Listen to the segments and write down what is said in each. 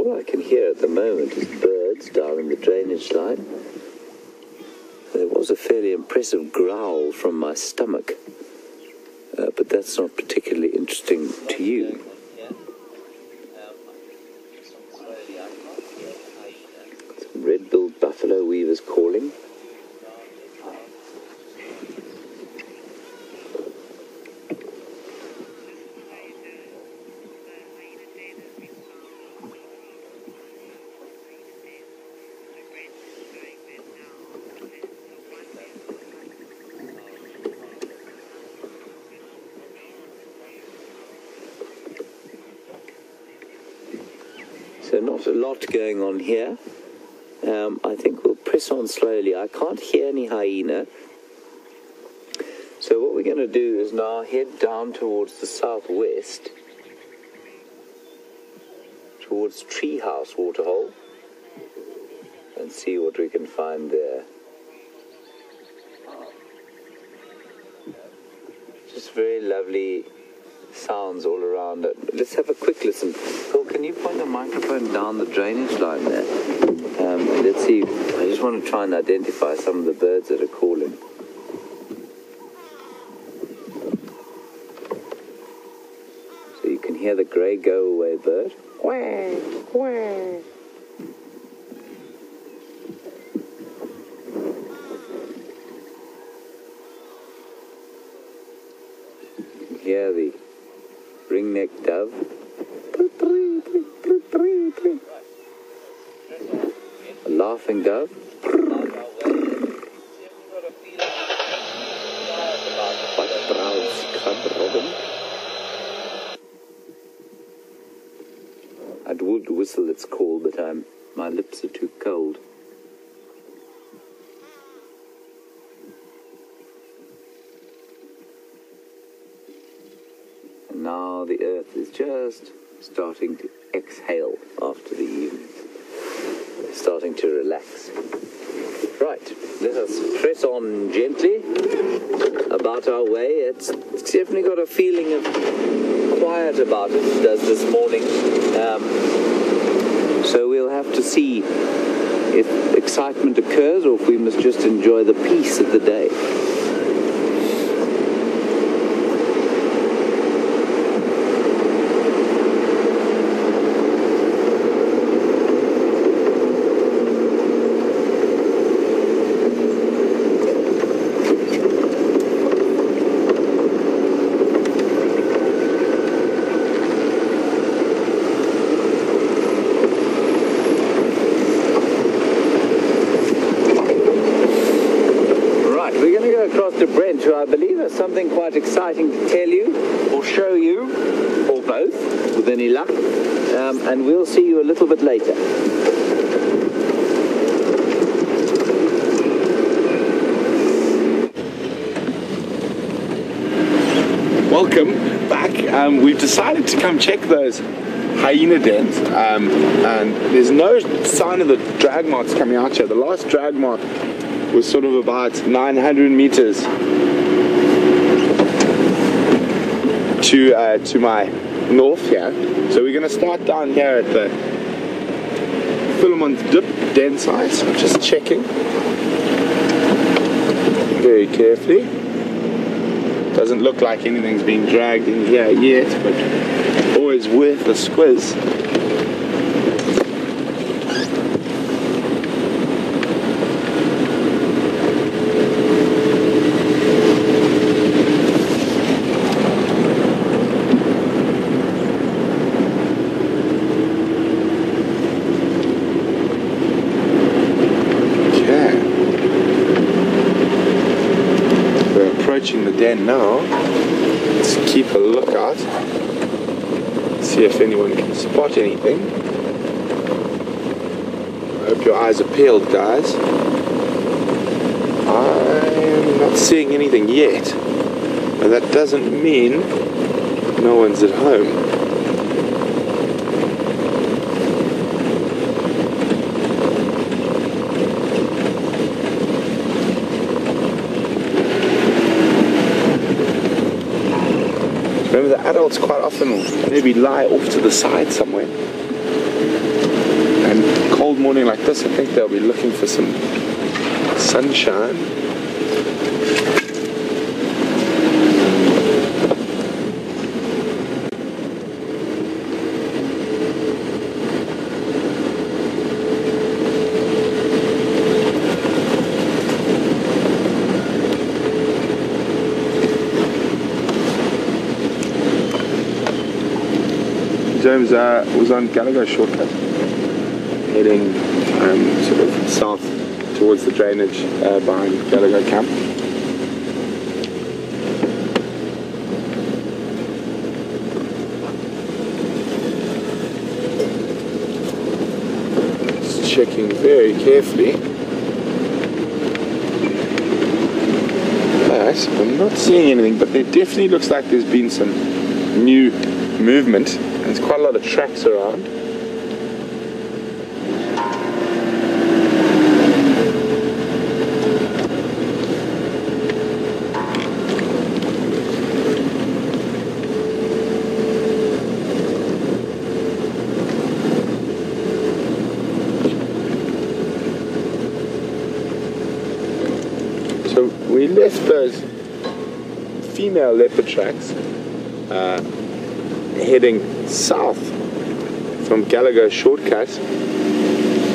All I can hear at the moment is birds down in the drainage line. There was a fairly impressive growl from my stomach, but that's not particularly interesting to you. Some red-billed buffalo weavers calling. So not a lot going on here. I think we'll press on slowly. I can't hear any hyena. So what we're going to do is now head down towards the southwest, towards Treehouse Waterhole, and see what we can find there. Just very lovely sounds all around it. Let's have a quick listen. Phil, can you point the microphone down the drainage line there? And let's see. I just want to try and identify some of the birds that are calling. So you can hear the grey go-away bird. Quack, quack. You can hear the ring-necked dove. A laughing dove. White-browed scrub robin. I would whistle its call, but my lips are too cold. And now the earth is just starting to exhale after the evening. Starting to relax. Right, let us press on gently about our way. It's definitely got a feeling of quiet about it, does this morning. So we'll have to see if excitement occurs or if we must just enjoy the peace of the day. To Brent, who I believe has something quite exciting to tell you, or show you, or both, with any luck, and we'll see you a little bit later. Welcome back. We've decided to come check those hyena dens, and there's no sign of the drag marks coming out here. The last drag mark was sort of about 900 meters to my north here. So we're going to start down here at the Philemon Dip den site. So I'm just checking very carefully. Doesn't look like anything's being dragged in here yet, but always worth a squiz. The den now. Let's keep a lookout, see if anyone can spot anything. I hope your eyes are peeled, guys. I'm not seeing anything yet, but that doesn't mean no one's at home. Remember, the adults quite often maybe lie off to the side somewhere. cold morning like this, I think they'll be looking for some sunshine. James was on Gallagher shortcut, heading sort of south towards the drainage behind Gallagher camp. Just checking very carefully. But I'm not seeing anything, but there definitely looks like there's been some new movement. There's quite a lot of tracks around. So we left those female leopard tracks heading south from Gallagher shortcut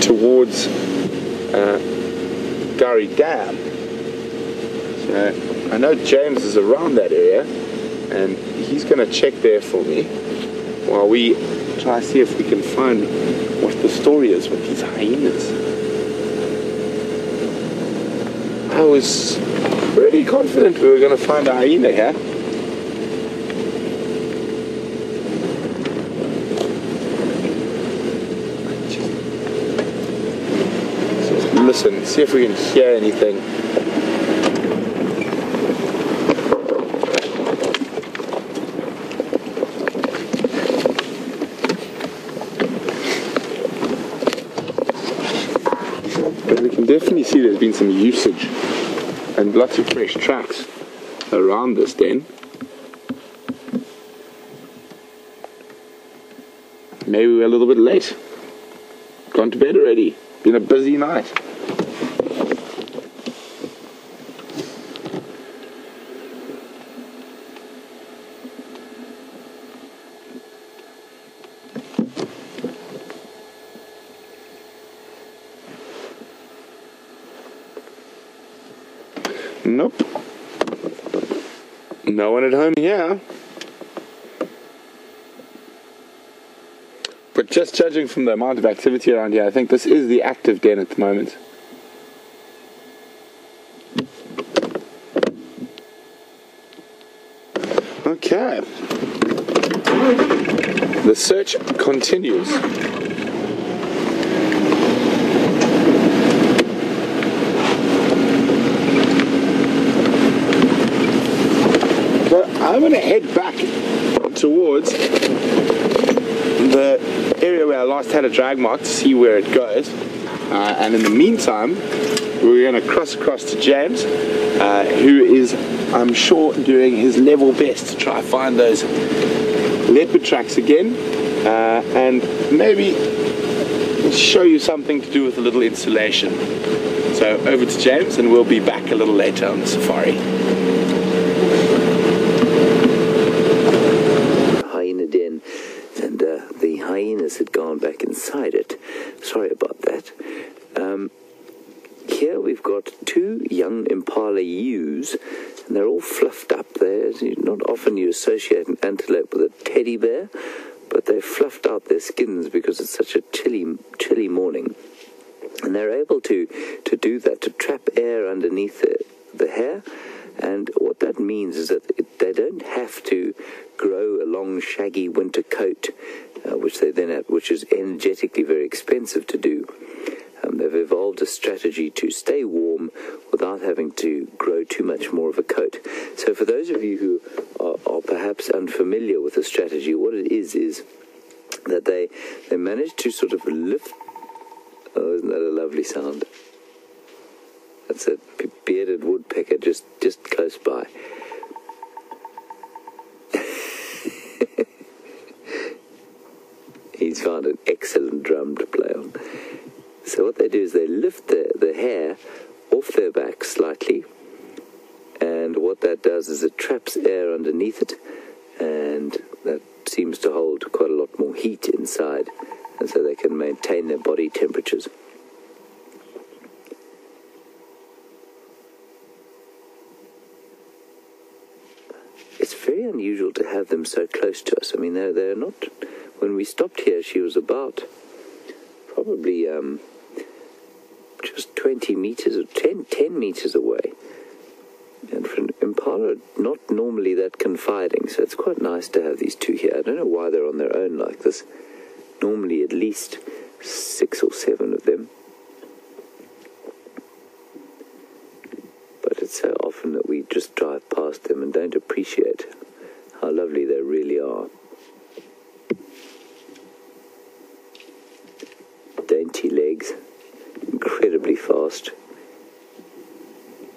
towards Gurry Dam. So I know James is around that area and he's going to check there for me while we try to see if we can find what the story is with these hyenas. I was pretty confident we were going to find a hyena here. Listen, see if we can hear anything. But we can definitely see there's been some usage and lots of fresh tracks around this den. Maybe we're a little bit late. Gone to bed already. Been a busy night. Nope. No one at home here. But just judging from the amount of activity around here, I think this is the active den at the moment. Okay. The search continues. I'm going to head back towards the area where I last had a drag mark to see where it goes. And in the meantime, we're going to cross across to James, who is, I'm sure, doing his level best to try find those leopard tracks again, and maybe show you something to do with a little installation. So over to James, and we'll be back a little later on the safari. Den, and the hyenas had gone back inside it. Sorry about that. Here we've got two young Impala ewes, and they're all fluffed up. Not often you associate an antelope with a teddy bear, but they've fluffed out their skins because it's such a chilly morning. And they're able to do that, to trap air underneath the hair. And what that means is that they don't have to grow a long, shaggy winter coat, which they then have, which is energetically very expensive to do. They've evolved a strategy to stay warm without having to grow too much more of a coat. So for those of you who are perhaps unfamiliar with the strategy, what it is that they manage to sort of lift. Oh, isn't that a lovely sound? That's a bearded woodpecker just close by. He's found an excellent drum to play on. So what they do is they lift the hair off their back slightly, and what that does is it traps air underneath it, and that seems to hold quite a lot more heat inside, and so they can maintain their body temperatures. It's very unusual to have them so close to us. I mean, they're not... When we stopped here, she was about probably just 20 meters or 10 meters away. And for an impala, not normally that confiding, so it's quite nice to have these two here. I don't know why they're on their own like this. Normally at least 6 or 7 of them. But it's so often that we just drive past them and don't appreciate how lovely they really are. Dainty legs, incredibly fast,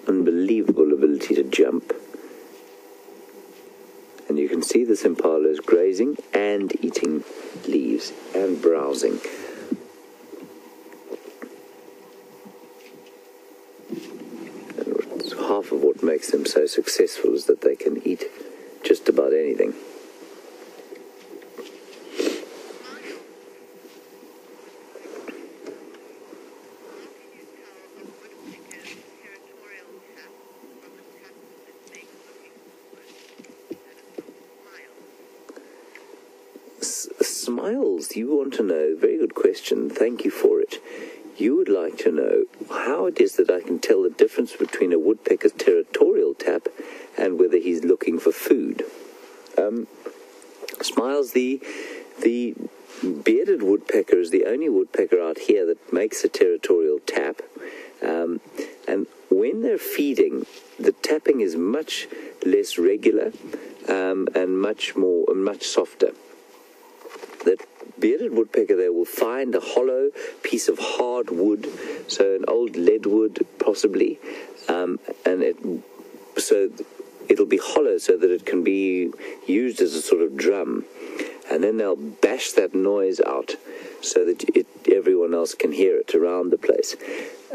unbelievable ability to jump. And you can see this impala is grazing and eating leaves and browsing. And half of what makes them so successful is that they can eat just about anything. Smiles, you want to know, very good question, thank you for it. You would like to know how it is that I can tell the difference between a woodpecker's territorial tap and whether he's looking for food. Smiles, the bearded woodpecker is the only woodpecker out here that makes a territorial tap, and when they're feeding, the tapping is much less regular and much softer. The bearded woodpecker there will find a hollow piece of hard wood, so an old lead wood possibly, and it'll be hollow so that it can be used as a sort of drum, and then they'll bash that noise out so that everyone else can hear it around the place.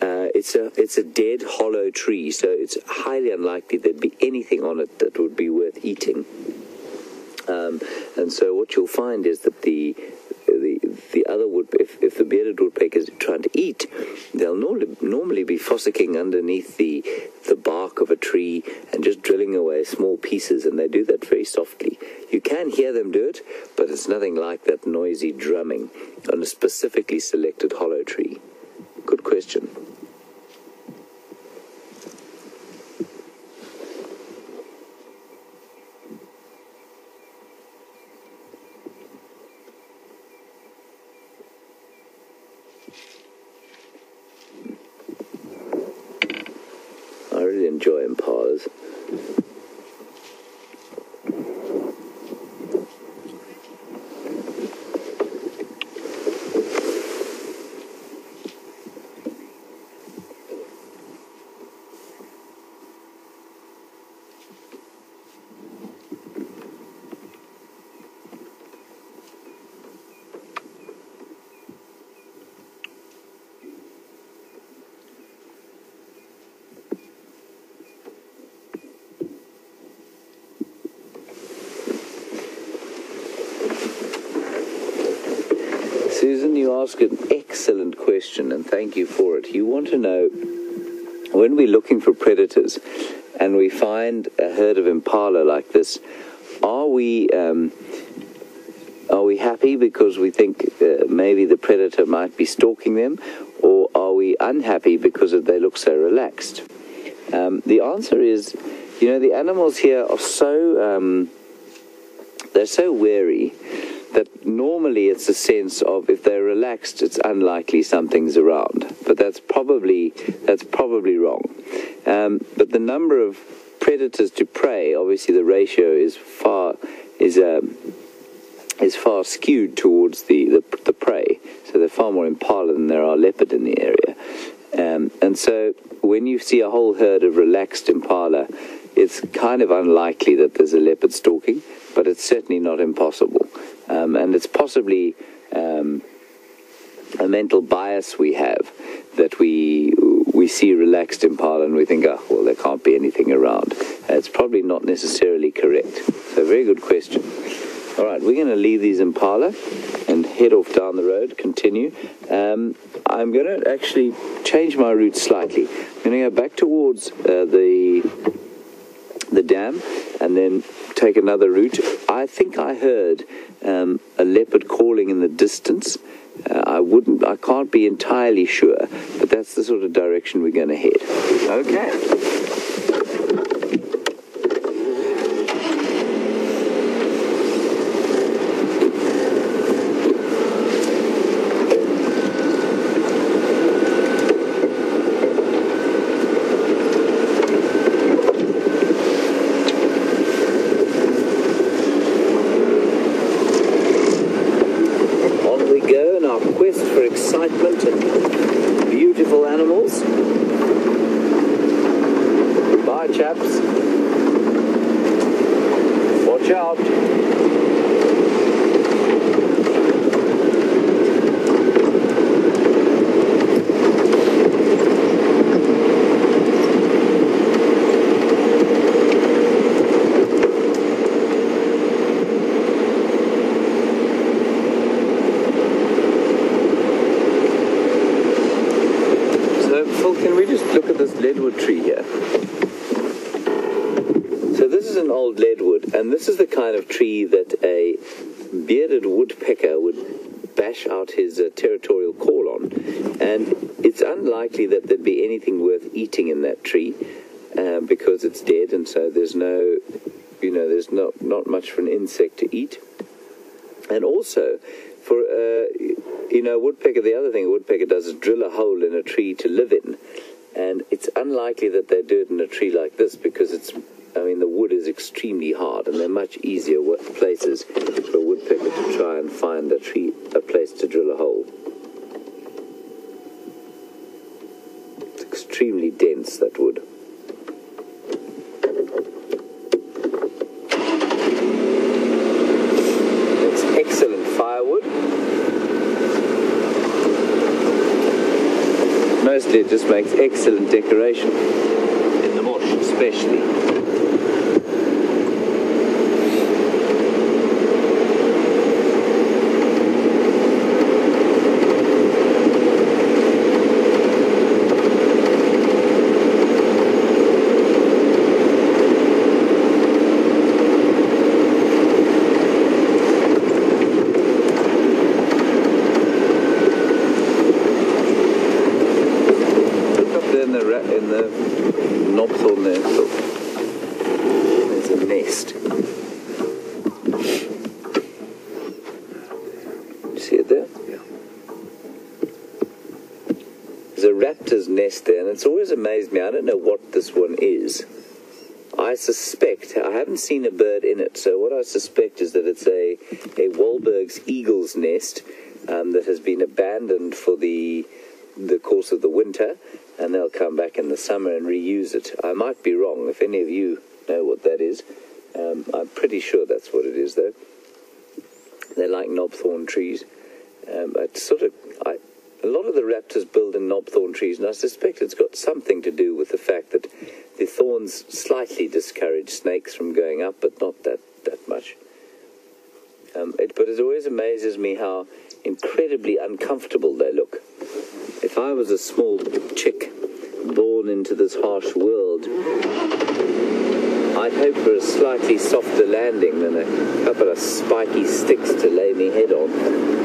It's a dead hollow tree, so it's highly unlikely there'd be anything on it that would be worth eating. And so what you'll find is that the other if the bearded woodpecker is trying to eat, they'll normally be fossicking underneath the bark of a tree and just drilling away small pieces, and they do that very softly. You can hear them do it, but it's nothing like that noisy drumming on a specifically selected hollow tree. Good question. I really enjoy impalas. Susan, you ask an excellent question, and thank you for it. You want to know, when we're looking for predators and we find a herd of impala like this, are we happy because we think maybe the predator might be stalking them, or are we unhappy because they look so relaxed? The answer is, the animals here are so they're so wary that normally it's a sense of, if they're relaxed, it's unlikely something's around. But that's probably wrong. But the number of predators to prey, obviously the ratio is far skewed towards the prey. So there are far more impala than there are leopard in the area. And so when you see a whole herd of relaxed impala, it's kind of unlikely that there's a leopard stalking, but it's certainly not impossible. And it's possibly a mental bias we have that we see relaxed impala and we think, oh, well, there can't be anything around. It's probably not necessarily correct. So very good question. All right, we're going to leave these impala and head off down the road, continue. I'm going to actually change my route slightly. I'm going to go back towards the dam and then take another route. I think I heard a leopard calling in the distance. I can't be entirely sure, but that's the sort of direction we're going to head. Okay. Excitement and beautiful animals. Bye, chaps. Watch out. Can we just look at this leadwood tree here? So this is an old leadwood, and this is the kind of tree that a bearded woodpecker would bash out his territorial call on. And it's unlikely that there'd be anything worth eating in that tree because it's dead, and so there's no, there's not much for an insect to eat. And also, for woodpecker, the other thing a woodpecker does is drill a hole in a tree to live in. And it's unlikely that they do it in a tree like this because the wood is extremely hard and they're much easier places for a woodpecker to try and find a place to drill a hole. It's extremely dense, that wood. It's excellent firewood. Mostly it just makes excellent decoration, in the bush especially. In the knobthorn there, look, there's a nest. You see it there? Yeah. There's a raptor's nest there, and it's always amazed me. I don't know what this one is. I haven't seen a bird in it, so what I suspect is that it's a Wahlberg's eagle's nest that has been abandoned for the course of the winter, and they'll come back in the summer and reuse it. I might be wrong. If any of you know what that is, I'm pretty sure that's what it is, though. They're like knobthorn trees. A lot of the raptors build in knobthorn trees, and I suspect it's got something to do with the fact that the thorns slightly discourage snakes from going up, but not that much. But it always amazes me how incredibly uncomfortable they look. If I was a small chick born into this harsh world, I'd hope for a slightly softer landing than a couple of spiky sticks to lay me head on.